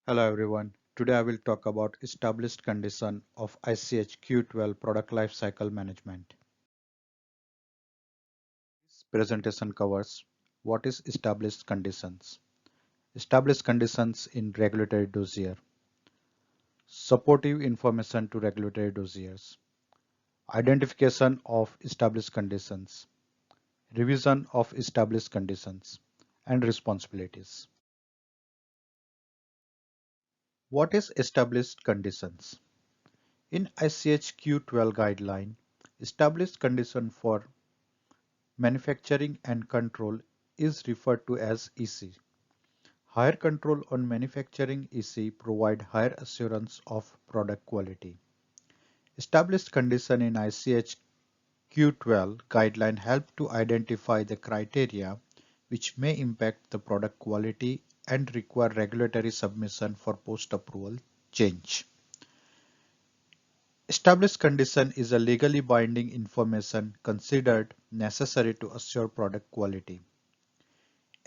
Hello everyone. Today I will talk about established condition of ICH Q12 product lifecycle management. This presentation covers what is established conditions, established conditions in regulatory dossier, supportive information to regulatory dossiers, identification of established conditions, revision of established conditions, and responsibilities. What is established conditions? In ICH Q12 guideline, established condition for manufacturing and control is referred to as EC. Higher control on manufacturing EC provide higher assurance of product quality. Established condition in ICH Q12 guideline help to identify the criteria which may impact the product quality and require regulatory submission for post-approval change. Established condition is a legally binding information considered necessary to assure product quality.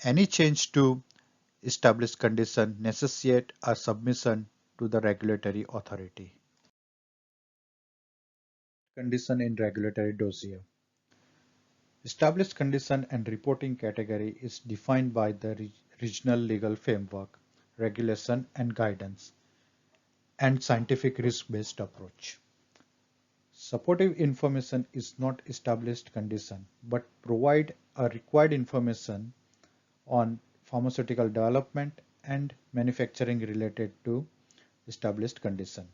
Any change to established condition necessitate a submission to the regulatory authority. Condition in regulatory dossier. Established condition and reporting category is defined by the regional legal framework, regulation and guidance, and scientific risk-based approach. Supportive information is not established condition, but provide a required information on pharmaceutical development and manufacturing related to established condition.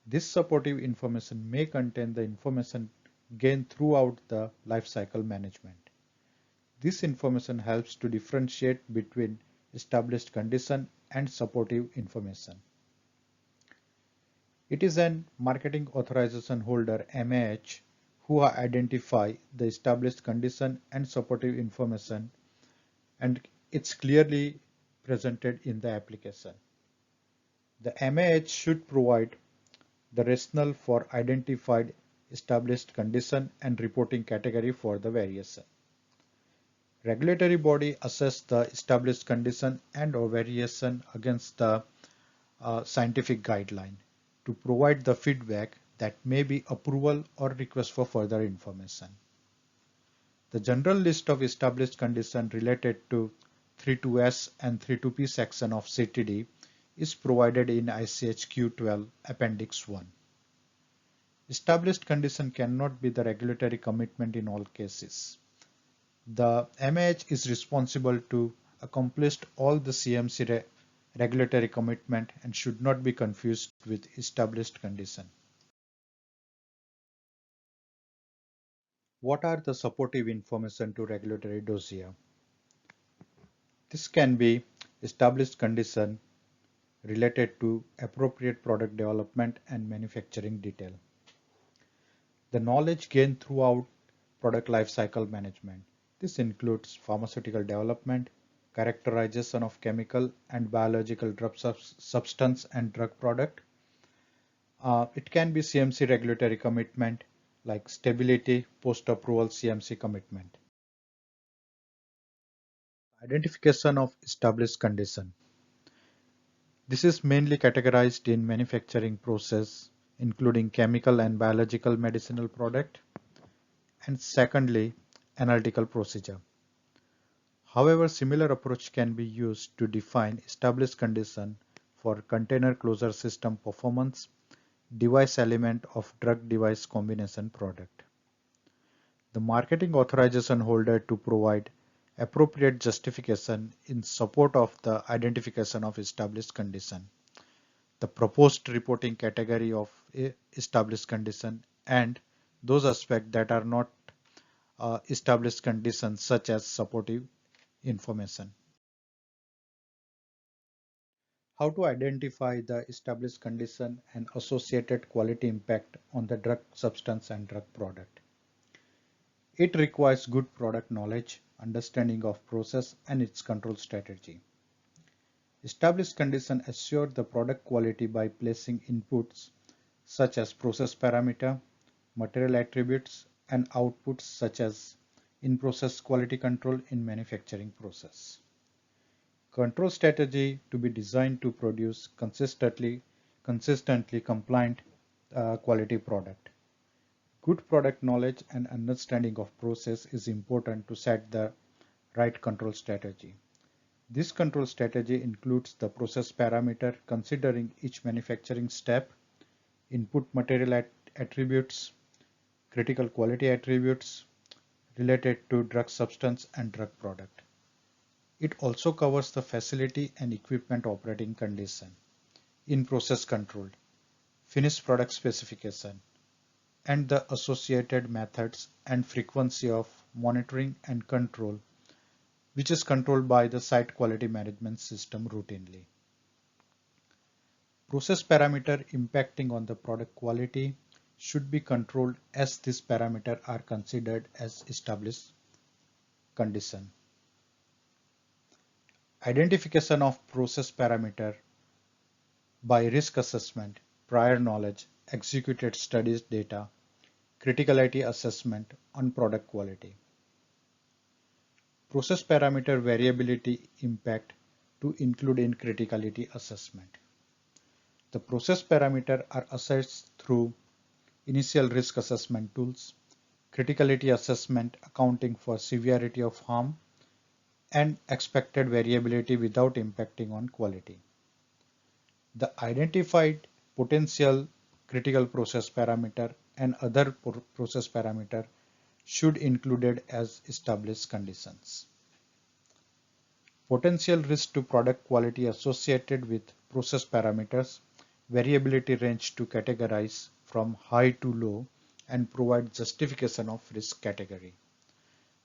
This supportive information may contain the information gained throughout the life cycle management. This information helps to differentiate between established condition and supportive information. It is an marketing authorization holder MAH who identify the established condition and supportive information, and it's clearly presented in the application. The MAH should provide the rationale for identified established condition and reporting category for the variation. Regulatory body assess the established condition and or variation against the scientific guideline to provide the feedback that may be approval or request for further information. The general list of established conditions related to 32S and 32P section of CTD is provided in ICH Q12 Appendix 1. Established condition cannot be the regulatory commitment in all cases. The MAH is responsible to accomplish all the CMC regulatory commitment and should not be confused with established condition. What are the supportive information to regulatory dossier? This can be established condition related to appropriate product development and manufacturing detail. The knowledge gained throughout product lifecycle management. This includes pharmaceutical development, characterization of chemical and biological drug substance and drug product. It can be CMC regulatory commitment like stability, post-approval CMC commitment. Identification of established condition. This is mainly categorized in manufacturing process, including chemical and biological medicinal product, and secondly, analytical procedure. However, similar approach can be used to define established condition for container closure system performance, device element of drug device combination product. The marketing authorization holder to provide appropriate justification in support of the identification of established condition, the proposed reporting category of established condition, and those aspects that are not established conditions such as supportive information. How to identify the established condition and associated quality impact on the drug substance and drug product. It requires good product knowledge, understanding of process and its control strategy. Established conditions assure the product quality by placing inputs such as process parameter, material attributes, and outputs such as in-process quality control in manufacturing process. Control strategy to be designed to produce consistently compliant quality product. Good product knowledge and understanding of process is important to set the right control strategy. This control strategy includes the process parameter considering each manufacturing step, input material attributes, critical quality attributes related to drug substance and drug product. It also covers the facility and equipment operating condition, in-process control, finished product specification, and the associated methods and frequency of monitoring and control, which is controlled by the site quality management system routinely. Process parameter impacting on the product quality should be controlled as these parameters are considered as established condition. Identification of process parameter by risk assessment, prior knowledge, executed studies data, criticality assessment on product quality. Process parameter variability impact to include in criticality assessment. The process parameter are assessed through initial risk assessment tools, criticality assessment accounting for severity of harm, and expected variability without impacting on quality. The identified potential critical process parameter and other process parameter should included as established conditions. Potential risk to product quality associated with process parameters, variability range to categorize from high to low and provide justification of risk category.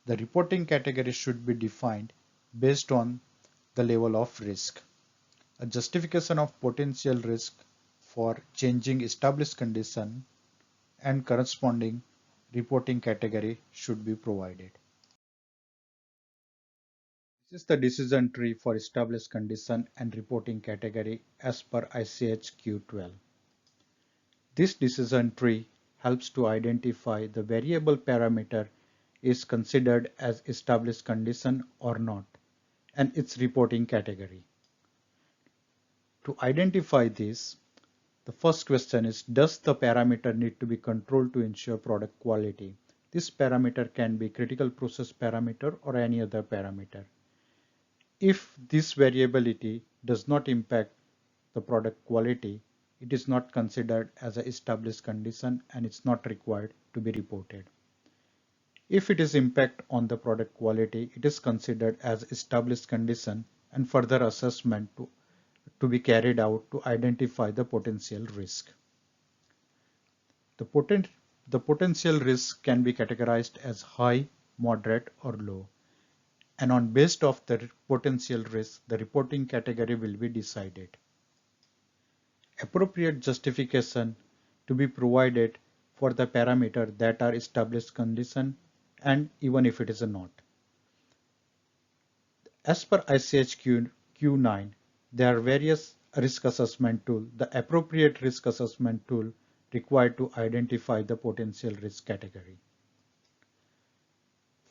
The reporting category should be defined based on the level of risk. A justification of potential risk for changing established condition and corresponding reporting category should be provided. This is the decision tree for established condition and reporting category as per ICH Q12. This decision tree helps to identify the variable parameter is considered as established condition or not and its reporting category. To identify this, the first question is, does the parameter need to be controlled to ensure product quality? This parameter can be critical process parameter or any other parameter. If this variability does not impact the product quality, it is not considered as an established condition and it's not required to be reported. If it is impact on the product quality, it is considered as established condition and further assessment to be carried out to identify the potential risk. The potential risk can be categorized as high, moderate, or low. And on based of the potential risk, the reporting category will be decided. Appropriate justification to be provided for the parameter that are established condition and even if it is not. As per ICH Q9, there are various risk assessment tools. The appropriate risk assessment tool required to identify the potential risk category.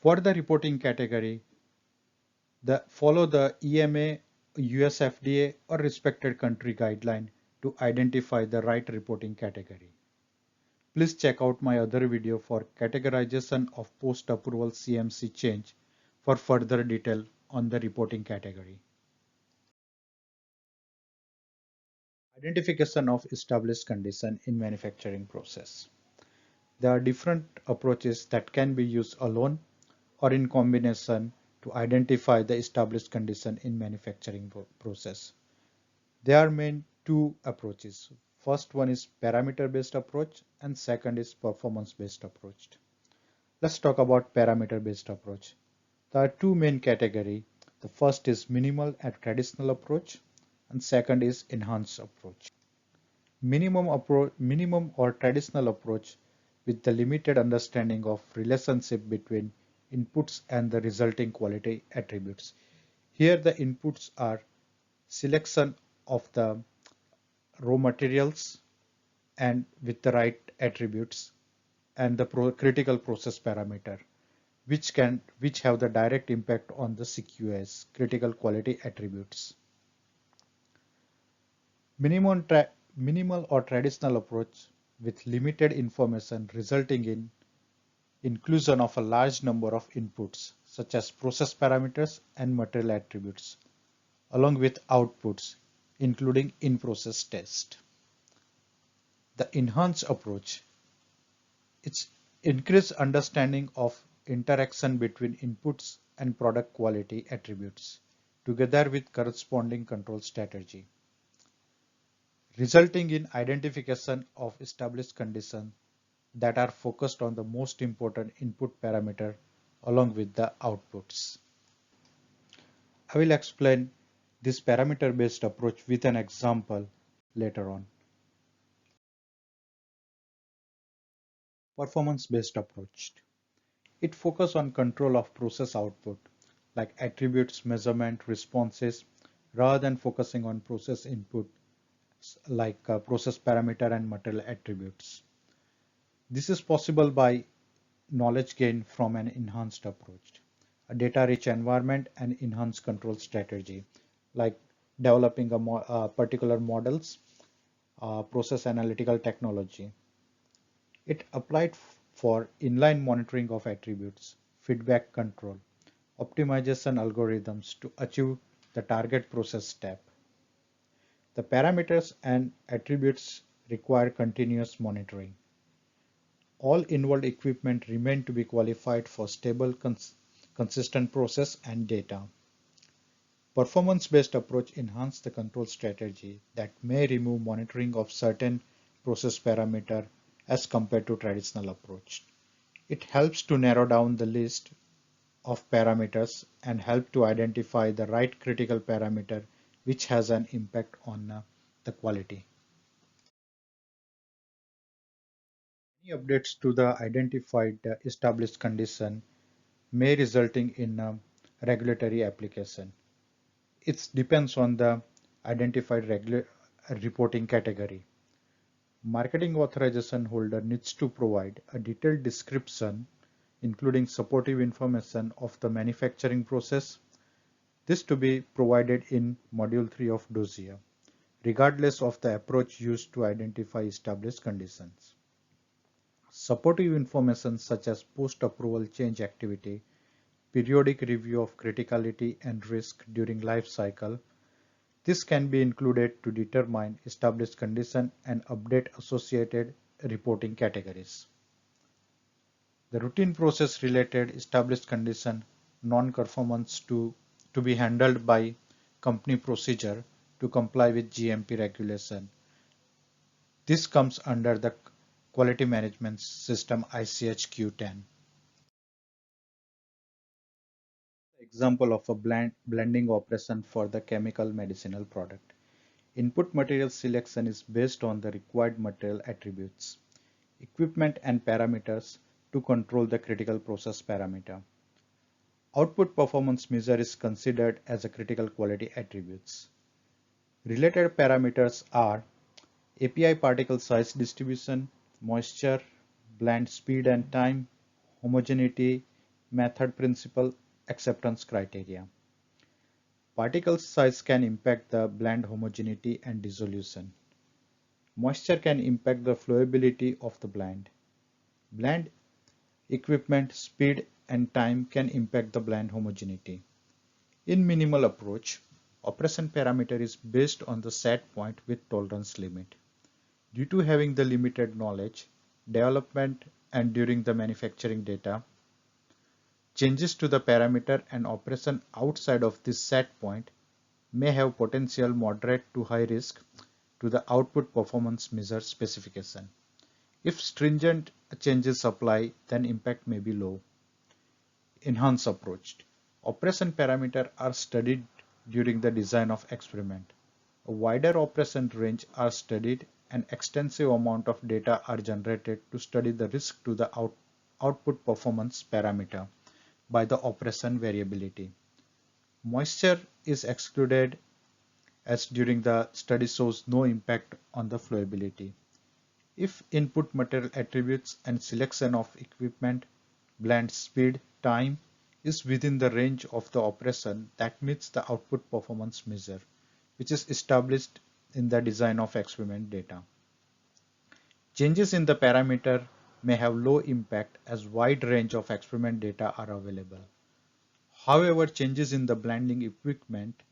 For the reporting category, follow the EMA, US FDA or respected country guideline to identify the right reporting category. Please check out my other video for categorization of post-approval CMC change for further detail on the reporting category. Identification of established condition in manufacturing process. There are different approaches that can be used alone or in combination to identify the established condition in manufacturing process. There are main two approaches. First one is parameter based approach and second is performance based approach. Let's talk about parameter based approach. There are two main categories. The first is minimal and traditional approach and second is enhanced approach. Minimum or traditional approach with the limited understanding of relationship between inputs and the resulting quality attributes. Here the inputs are selection of the raw materials and with the right attributes and the critical process parameter. which have the direct impact on the CQS, critical quality attributes. Minimal or traditional approach with limited information resulting in inclusion of a large number of inputs such as process parameters and material attributes along with outputs including in-process test. The enhanced approach, it's increased understanding of interaction between inputs and product quality attributes together with corresponding control strategy, resulting in identification of established conditions that are focused on the most important input parameter along with the outputs. I will explain this parameter-based approach with an example later on. Performance-based approach. It focuses on control of process output, like attributes, measurement, responses, rather than focusing on process input, like process parameter and material attributes. This is possible by knowledge gain from an enhanced approach, a data-rich environment and enhanced control strategy, like developing particular models, process analytical technology. It applied for inline monitoring of attributes, feedback control, optimization algorithms to achieve the target process step. The parameters and attributes require continuous monitoring. All involved equipment remain to be qualified for stable, consistent process and data. Performance-based approach enhance the control strategy that may remove monitoring of certain process parameter as compared to traditional approach. It helps to narrow down the list of parameters and help to identify the right critical parameter which has an impact on the quality. Any updates to the identified established condition may resulting in regulatory application. It depends on the identified reporting category. Marketing authorization holder needs to provide a detailed description including supportive information of the manufacturing process. This to be provided in Module 3 of dossier, regardless of the approach used to identify established conditions. Supportive information such as post-approval change activity, periodic review of criticality and risk during life cycle. This can be included to determine established condition and update associated reporting categories. The routine process related established condition non-conformance to be handled by company procedure to comply with GMP regulation. This comes under the quality management system ICH Q10. Example of a blending operation for the chemical medicinal product. Input material selection is based on the required material attributes, equipment and parameters to control the critical process parameter. Output performance measure is considered as a critical quality attributes. Related parameters are API particle size distribution, moisture, blend speed and time, homogeneity, method principle, acceptance criteria. Particle size can impact the blend homogeneity and dissolution. Moisture can impact the flowability of the blend. Blend equipment, speed and time can impact the blend homogeneity. In minimal approach, operation parameter is based on the set point with tolerance limit. Due to having the limited knowledge, development and during the manufacturing data, changes to the parameter and operation outside of this set point may have potential moderate to high risk to the output performance measure specification. If stringent changes apply, then impact may be low. Enhance approach. Operation parameters are studied during the design of experiment. A wider operation range are studied and extensive amount of data are generated to study the risk to the output performance parameter by the operation variability. Moisture is excluded as during the study shows no impact on the flowability. If input material attributes and selection of equipment, blend speed, time is within the range of the operation that meets the output performance measure, which is established in the design of experiment data. Changes in the parameter may have low impact as wide range of experiment data are available. However, changes in the blending equipment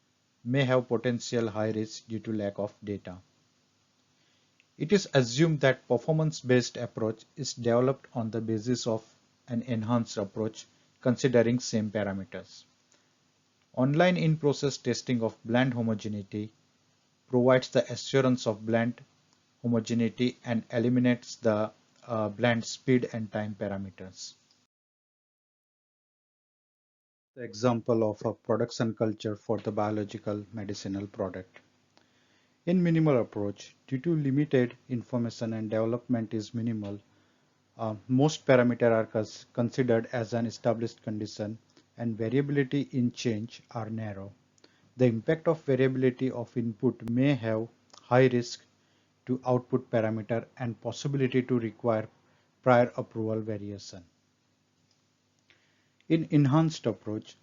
may have potential high risk due to lack of data. It is assumed that performance-based approach is developed on the basis of an enhanced approach considering same parameters. Online in-process testing of blend homogeneity provides the assurance of blend homogeneity and eliminates the blend speed and time parameters. The example of a production culture for the biological medicinal product. In minimal approach, due to limited information and development is minimal, most parameters are considered as an established condition and variability in change are narrow. The impact of variability of input may have high risk to output parameter and possibility to require prior approval variation. In enhanced approach,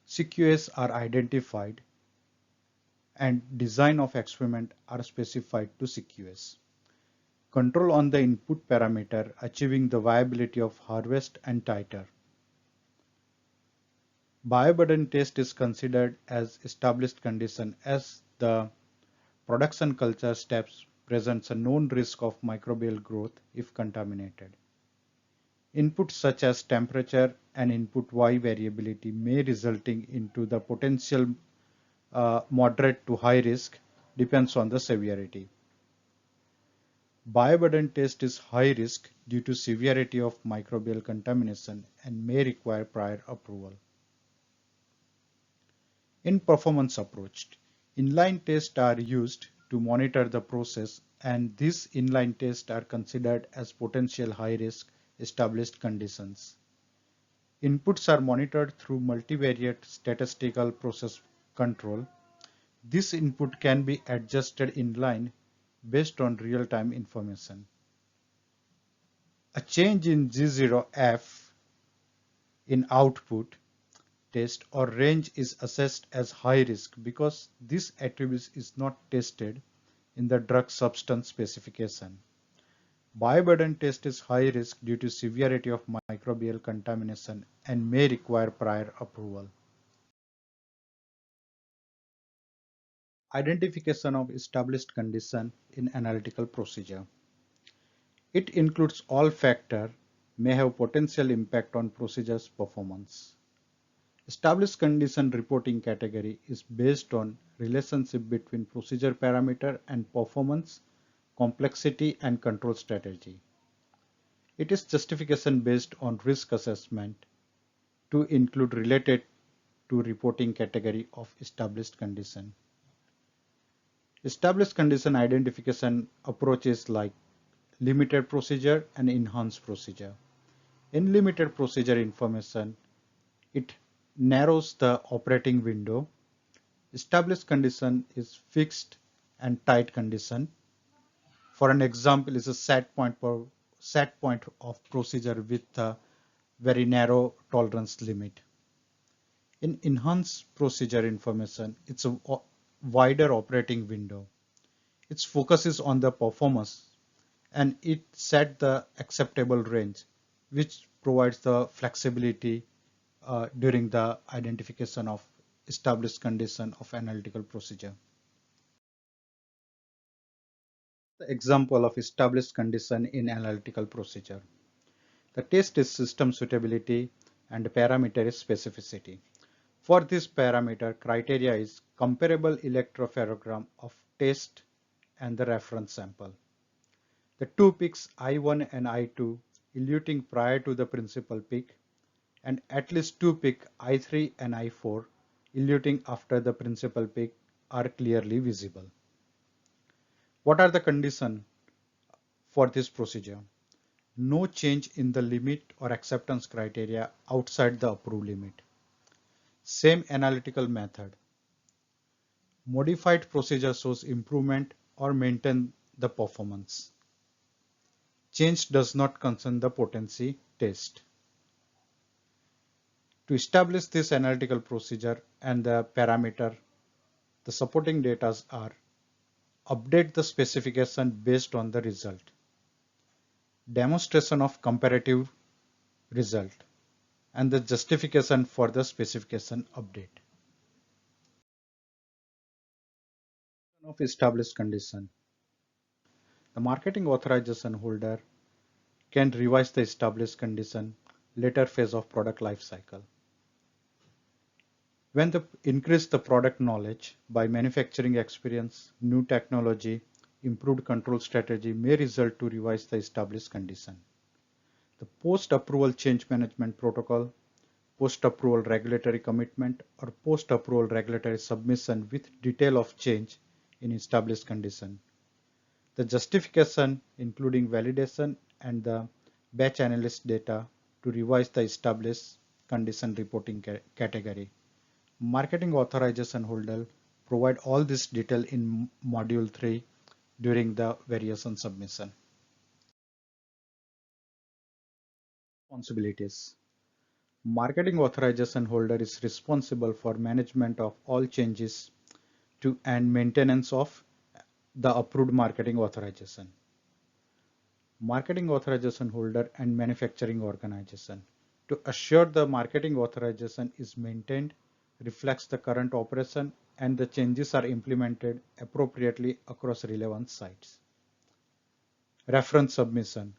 CQS are identified and design of experiment are specified to CQS. Control on the input parameter achieving the viability of harvest and titer. Bioburden test is considered as established condition as the production culture steps presents a known risk of microbial growth if contaminated. Inputs such as temperature and input Y variability may resulting into the potential moderate to high risk depends on the severity. Bioburden test is high risk due to severity of microbial contamination and may require prior approval. In performance approach, inline tests are used to monitor the process and these inline tests are considered as potential high risk established conditions. Inputs are monitored through multivariate statistical process control. This input can be adjusted inline based on real-time information. A change in G0F in output test or range is assessed as high risk because this attribute is not tested in the drug substance specification. Bioburden test is high risk due to severity of microbial contamination and may require prior approval. Identification of established condition in analytical procedure. It includes all factors may have potential impact on procedure's performance. Established condition reporting category is based on relationship between procedure parameter and performance, complexity and control strategy. It is justification based on risk assessment to include related to reporting category of established condition. Established condition identification approaches like limited procedure and enhanced procedure. In limited procedure information, it narrows the operating window. Established condition is fixed and tight condition. For an example, is a set point of procedure with a very narrow tolerance limit. In enhanced procedure information, it's a wider operating window. Its focus is on the performance and it set the acceptable range, which provides the flexibility during the identification of established condition of analytical procedure. The example of established condition in analytical procedure. The test is system suitability and the parameter is specificity. For this parameter, criteria is comparable electropherogram of test and the reference sample. The two peaks I1 and I2 eluting prior to the principal peak and at least two peaks I3 and I4 eluting after the principal peak are clearly visible. What are the conditions for this procedure? No change in the limit or acceptance criteria outside the approved limit. Same analytical method. Modified procedure shows improvement or maintain the performance. Change does not concern the potency test. To establish this analytical procedure and the parameter, the supporting data are update the specification based on the result, demonstration of comparative result, and the justification for the specification update. Of established condition. The marketing authorization holder can revise the established condition later phase of product life cycle. When the increase the product knowledge by manufacturing experience, new technology, improved control strategy may result to revise the established condition. The post-approval change management protocol, post-approval regulatory commitment, or post-approval regulatory submission with detail of change in established condition. The justification including validation and the batch analyst data to revise the established condition reporting category. Marketing authorization holder provide all this detail in module 3 during the variation submission. Responsibilities. Marketing authorization holder is responsible for management of all changes to and maintenance of the approved marketing authorization. Marketing authorization holder and manufacturing organization to assure the marketing authorization is maintained, reflects the current operation, and the changes are implemented appropriately across relevant sites. Reference submission.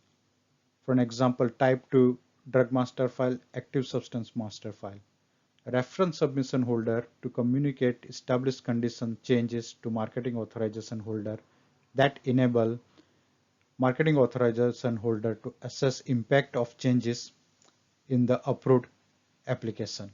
For an example, type 2 drug master file, active substance master file. Reference submission holder to communicate established condition changes to marketing authorization holder that enable marketing authorization holder to assess impact of changes in the approved application.